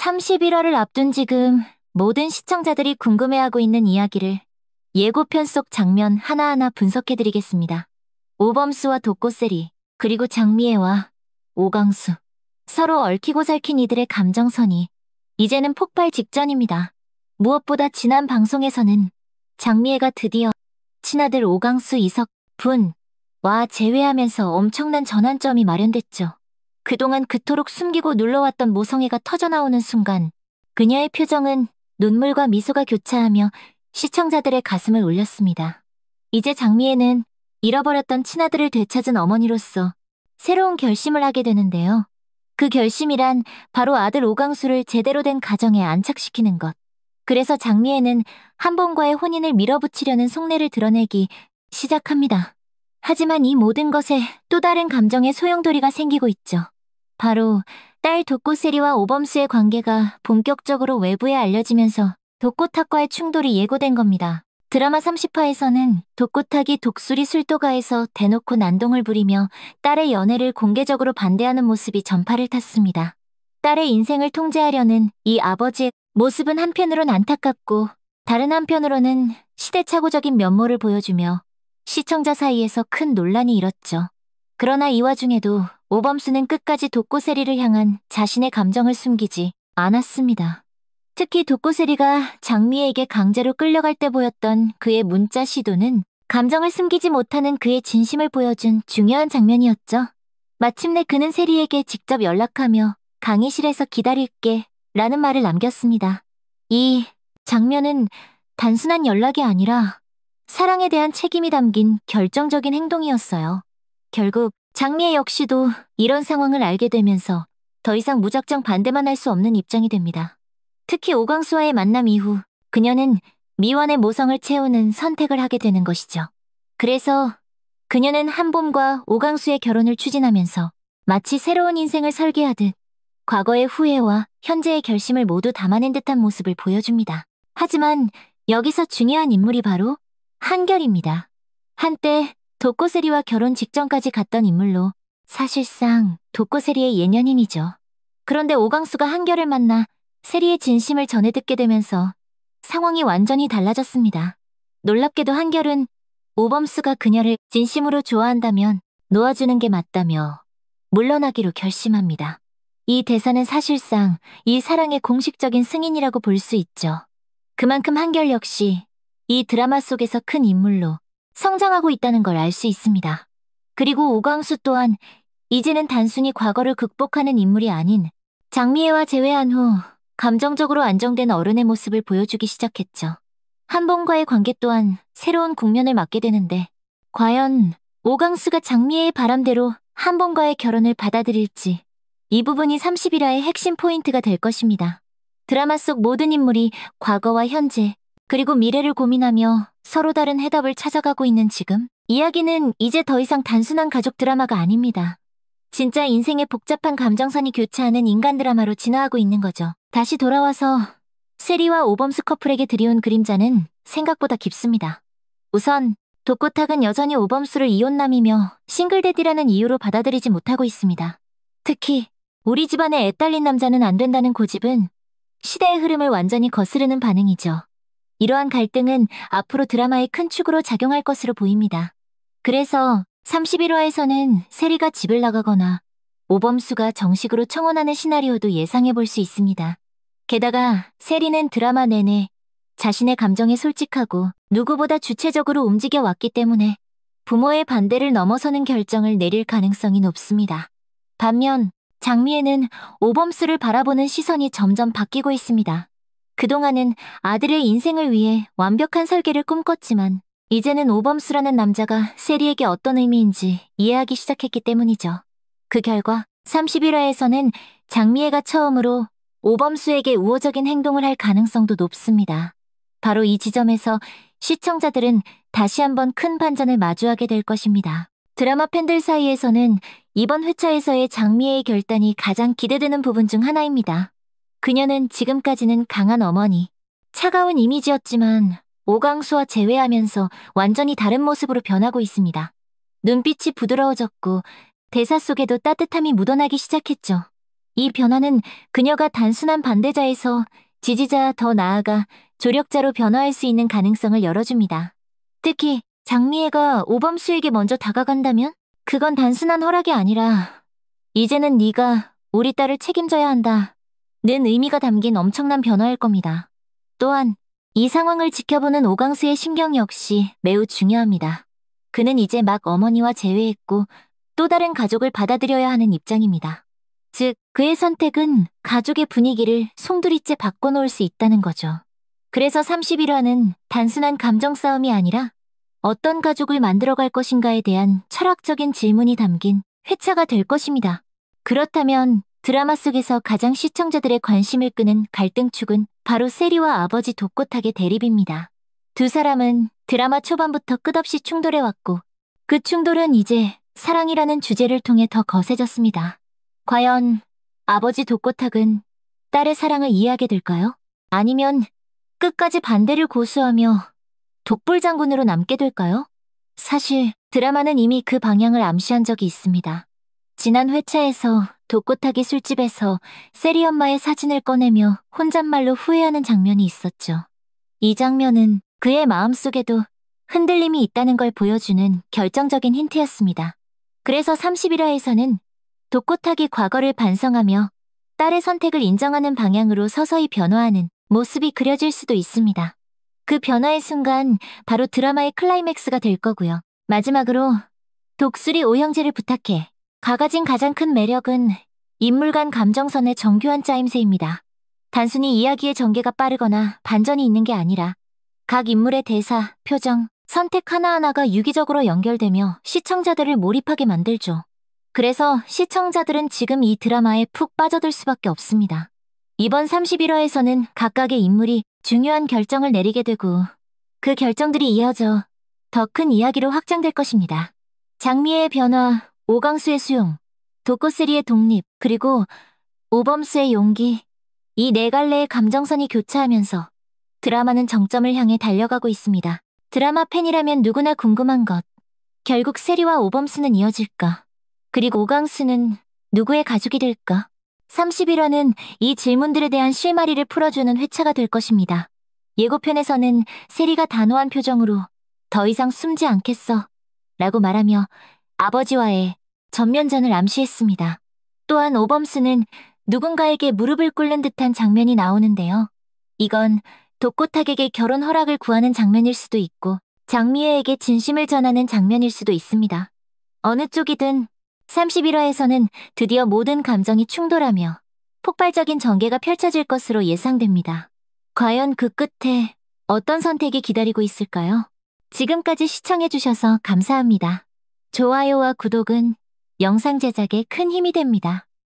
31화를 앞둔 지금 모든 시청자들이 궁금해하고 있는 이야기를 예고편 속 장면 하나하나 분석해드리겠습니다. 오범수와 독고세리, 그리고 장미애와 오강수. 서로 얽히고 설킨 이들의 감정선이 이제는 폭발 직전입니다. 무엇보다 지난 방송에서는 장미애가 드디어 친아들 오강수, 이석, 분와 재회하면서 엄청난 전환점이 마련됐죠. 그동안 그토록 숨기고 눌러왔던 모성애가 터져나오는 순간 그녀의 표정은 눈물과 미소가 교차하며 시청자들의 가슴을 울렸습니다. 이제 장미애는 잃어버렸던 친아들을 되찾은 어머니로서 새로운 결심을 하게 되는데요. 그 결심이란 바로 아들 오강수를 제대로 된 가정에 안착시키는 것. 그래서 장미애는 한범과의 혼인을 밀어붙이려는 속내를 드러내기 시작합니다. 하지만 이 모든 것에 또 다른 감정의 소용돌이가 생기고 있죠. 바로 딸 독고세리와 오범수의 관계가 본격적으로 외부에 알려지면서 독고탁과의 충돌이 예고된 겁니다. 드라마 30화에서는 독고탁이 독수리 술도가에서 대놓고 난동을 부리며 딸의 연애를 공개적으로 반대하는 모습이 전파를 탔습니다. 딸의 인생을 통제하려는 이 아버지의 모습은 한편으론 안타깝고 다른 한편으로는 시대착오적인 면모를 보여주며 시청자 사이에서 큰 논란이 일었죠. 그러나 이 와중에도 오범수는 끝까지 독고세리를 향한 자신의 감정을 숨기지 않았습니다. 특히 독고세리가 장미애에게 강제로 끌려갈 때 보였던 그의 문자 시도는 감정을 숨기지 못하는 그의 진심을 보여준 중요한 장면이었죠. 마침내 그는 세리에게 직접 연락하며 강의실에서 기다릴게 라는 말을 남겼습니다. 이 장면은 단순한 연락이 아니라 사랑에 대한 책임이 담긴 결정적인 행동이었어요. 결국 장미애 역시도 이런 상황을 알게 되면서 더 이상 무작정 반대만 할 수 없는 입장이 됩니다. 특히 오강수와의 만남 이후 그녀는 미완의 모성을 채우는 선택을 하게 되는 것이죠. 그래서 그녀는 한봄과 오강수의 결혼을 추진하면서 마치 새로운 인생을 설계하듯 과거의 후회와 현재의 결심을 모두 담아낸 듯한 모습을 보여줍니다. 하지만 여기서 중요한 인물이 바로 한결입니다. 한때 독고세리와 결혼 직전까지 갔던 인물로 사실상 독고세리의 예년인이죠. 그런데 오강수가 한결을 만나 세리의 진심을 전해 듣게 되면서 상황이 완전히 달라졌습니다. 놀랍게도 한결은 오범수가 그녀를 진심으로 좋아한다면 놓아주는 게 맞다며 물러나기로 결심합니다. 이 대사는 사실상 이 사랑의 공식적인 승인이라고 볼 수 있죠. 그만큼 한결 역시 이 드라마 속에서 큰 인물로 성장하고 있다는 걸 알 수 있습니다. 그리고 오광수 또한 이제는 단순히 과거를 극복하는 인물이 아닌 장미애와 재회한 후 감정적으로 안정된 어른의 모습을 보여주기 시작했죠. 한범과의 관계 또한 새로운 국면을 맞게 되는데 과연 오광수가 장미애의 바람대로 한범과의 결혼을 받아들일지 이 부분이 31화의 핵심 포인트가 될 것입니다. 드라마 속 모든 인물이 과거와 현재 그리고 미래를 고민하며 서로 다른 해답을 찾아가고 있는 지금 이야기는 이제 더 이상 단순한 가족 드라마가 아닙니다. 진짜 인생의 복잡한 감정선이 교차하는 인간 드라마로 진화하고 있는 거죠. 다시 돌아와서 세리와 오범수 커플에게 드리운 그림자는 생각보다 깊습니다. 우선 독고탁은 여전히 오범수를 이혼남이며 싱글데디라는 이유로 받아들이지 못하고 있습니다. 특히 우리 집안에 애 딸린 남자는 안 된다는 고집은 시대의 흐름을 완전히 거스르는 반응이죠. 이러한 갈등은 앞으로 드라마의 큰 축으로 작용할 것으로 보입니다. 그래서 31화에서는 세리가 집을 나가거나 오범수가 정식으로 청혼하는 시나리오도 예상해 볼 수 있습니다. 게다가 세리는 드라마 내내 자신의 감정에 솔직하고 누구보다 주체적으로 움직여 왔기 때문에 부모의 반대를 넘어서는 결정을 내릴 가능성이 높습니다. 반면 장미애는 오범수를 바라보는 시선이 점점 바뀌고 있습니다. 그동안은 아들의 인생을 위해 완벽한 설계를 꿈꿨지만 이제는 오범수라는 남자가 세리에게 어떤 의미인지 이해하기 시작했기 때문이죠. 그 결과 31화에서는 장미애가 처음으로 오범수에게 우호적인 행동을 할 가능성도 높습니다. 바로 이 지점에서 시청자들은 다시 한번 큰 반전을 마주하게 될 것입니다. 드라마 팬들 사이에서는 이번 회차에서의 장미애의 결단이 가장 기대되는 부분 중 하나입니다. 그녀는 지금까지는 강한 어머니, 차가운 이미지였지만 오광수와 재회하면서 완전히 다른 모습으로 변하고 있습니다. 눈빛이 부드러워졌고 대사 속에도 따뜻함이 묻어나기 시작했죠. 이 변화는 그녀가 단순한 반대자에서 지지자 더 나아가 조력자로 변화할 수 있는 가능성을 열어줍니다. 특히 장미애가 오범수에게 먼저 다가간다면 그건 단순한 허락이 아니라 이제는 네가 우리 딸을 책임져야 한다 는 의미가 담긴 엄청난 변화일 겁니다. 또한 이 상황을 지켜보는 오강수의 심경 역시 매우 중요합니다. 그는 이제 막 어머니와 재회했고 또 다른 가족을 받아들여야 하는 입장입니다. 즉, 그의 선택은 가족의 분위기를 송두리째 바꿔놓을 수 있다는 거죠. 그래서 31화는 단순한 감정 싸움이 아니라 어떤 가족을 만들어갈 것인가에 대한 철학적인 질문이 담긴 회차가 될 것입니다. 그렇다면 드라마 속에서 가장 시청자들의 관심을 끄는 갈등축은 바로 세리와 아버지 도코탁의 대립입니다. 두 사람은 드라마 초반부터 끝없이 충돌해왔고 그 충돌은 이제 사랑이라는 주제를 통해 더 거세졌습니다. 과연 아버지 도코탁은 딸의 사랑을 이해하게 될까요? 아니면 끝까지 반대를 고수하며 독불장군으로 남게 될까요? 사실 드라마는 이미 그 방향을 암시한 적이 있습니다. 지난 회차에서 도코탁이 술집에서 세리 엄마의 사진을 꺼내며 혼잣말로 후회하는 장면이 있었죠. 이 장면은 그의 마음속에도 흔들림이 있다는 걸 보여주는 결정적인 힌트였습니다. 그래서 31화에서는 도코탁이 과거를 반성하며 딸의 선택을 인정하는 방향으로 서서히 변화하는 모습이 그려질 수도 있습니다. 그 변화의 순간 바로 드라마의 클라이맥스가 될 거고요. 마지막으로 독수리 오형제를 부탁해. 가 가진 가장 큰 매력은 인물 간 감정선의 정교한 짜임새입니다. 단순히 이야기의 전개가 빠르거나 반전이 있는 게 아니라 각 인물의 대사, 표정, 선택 하나하나가 유기적으로 연결되며 시청자들을 몰입하게 만들죠. 그래서 시청자들은 지금 이 드라마에 푹 빠져들 수밖에 없습니다. 이번 31화에서는 각각의 인물이 중요한 결정을 내리게 되고 그 결정들이 이어져 더 큰 이야기로 확장될 것입니다. 장미애의 변화, 오강수의 수용, 도코세리의 독립, 그리고 오범수의 용기, 이 네 갈래의 감정선이 교차하면서 드라마는 정점을 향해 달려가고 있습니다. 드라마 팬이라면 누구나 궁금한 것, 결국 세리와 오범수는 이어질까? 그리고 오강수는 누구의 가족이 될까? 31화는 이 질문들에 대한 실마리를 풀어주는 회차가 될 것입니다. 예고편에서는 세리가 단호한 표정으로 더 이상 숨지 않겠어 라고 말하며 아버지와의 전면전을 암시했습니다. 또한 오범수는 누군가에게 무릎을 꿇는 듯한 장면이 나오는데요. 이건 도코탁에게 결혼 허락을 구하는 장면일 수도 있고 장미애에게 진심을 전하는 장면일 수도 있습니다. 어느 쪽이든 31화에서는 드디어 모든 감정이 충돌하며 폭발적인 전개가 펼쳐질 것으로 예상됩니다. 과연 그 끝에 어떤 선택이 기다리고 있을까요? 지금까지 시청해주셔서 감사합니다. 좋아요와 구독은 영상 제작에 큰 힘이 됩니다.